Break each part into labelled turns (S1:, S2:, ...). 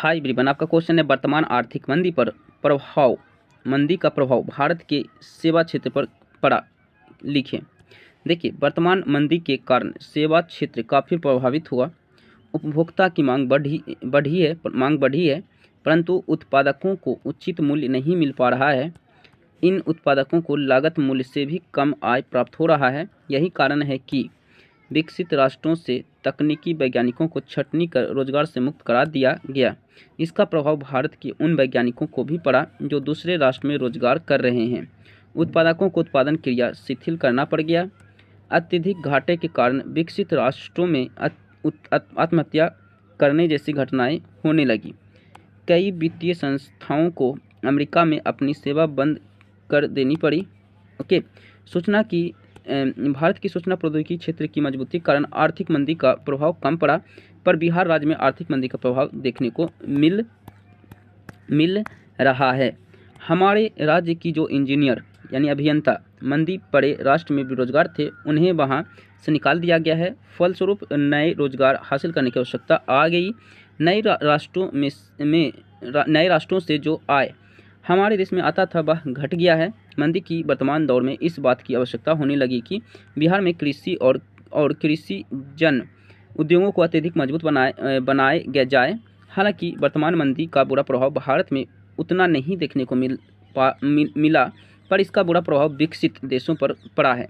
S1: Hi everyone, आपका question है वर्तमान आर्थिक मंदी का प्रभाव भारत के सेवा क्षेत्र पर पड़ा, लिखें। देखिए, वर्तमान मंदी के कारण सेवा क्षेत्र काफ़ी प्रभावित हुआ। उपभोक्ता की मांग बढ़ी है, परंतु उत्पादकों को उचित मूल्य नहीं मिल पा रहा है। इन उत्पादकों को लागत मूल्य से भी कम आय प्राप्त हो रहा है। यही कारण है कि विकसित राष्ट्रों से तकनीकी वैज्ञानिकों को छटनी कर रोजगार से मुक्त करा दिया गया। इसका प्रभाव भारत के उन वैज्ञानिकों को भी पड़ा जो दूसरे राष्ट्र में रोजगार कर रहे हैं। उत्पादकों को उत्पादन क्रिया शिथिल करना पड़ गया। अत्यधिक घाटे के कारण विकसित राष्ट्रों में आत्महत्या करने जैसी घटनाएं होने लगी। कई वित्तीय संस्थाओं को अमेरिका में अपनी सेवा बंद कर देनी पड़ी। भारत की सूचना प्रौद्योगिकी क्षेत्र की मजबूती के कारण आर्थिक मंदी का प्रभाव कम पड़ा, पर बिहार राज्य में आर्थिक मंदी का प्रभाव देखने को मिल रहा है। हमारे राज्य की जो इंजीनियर यानी अभियंता मंदी पड़े राष्ट्र में बेरोजगार थे, उन्हें वहां से निकाल दिया गया है। फलस्वरूप नए रोजगार हासिल करने की आवश्यकता आ गई। नए राष्ट्रों से जो आय हमारे देश में आता था वह घट गया है। मंदी की वर्तमान दौर में इस बात की आवश्यकता होने लगी कि बिहार में कृषि और कृषि जन उद्योगों को अत्यधिक मजबूत बनाए जाए। हालांकि वर्तमान मंदी का बुरा प्रभाव भारत में उतना नहीं देखने को मिला, पर इसका बुरा प्रभाव विकसित देशों पर पड़ा है।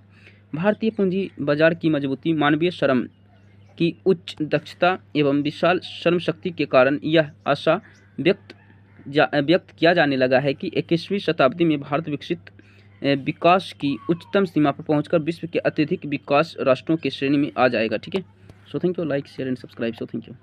S1: भारतीय पूंजी बाजार की मजबूती, मानवीय श्रम की उच्च दक्षता एवं विशाल श्रम शक्ति के कारण यह आशा व्यक्त किया जाने लगा है कि 21वीं शताब्दी में भारत विकास की उच्चतम सीमा पर पहुंचकर विश्व के अत्यधिक विकास राष्ट्रों की श्रेणी में आ जाएगा। ठीक है, so thank you, like share and subscribe. So thank you.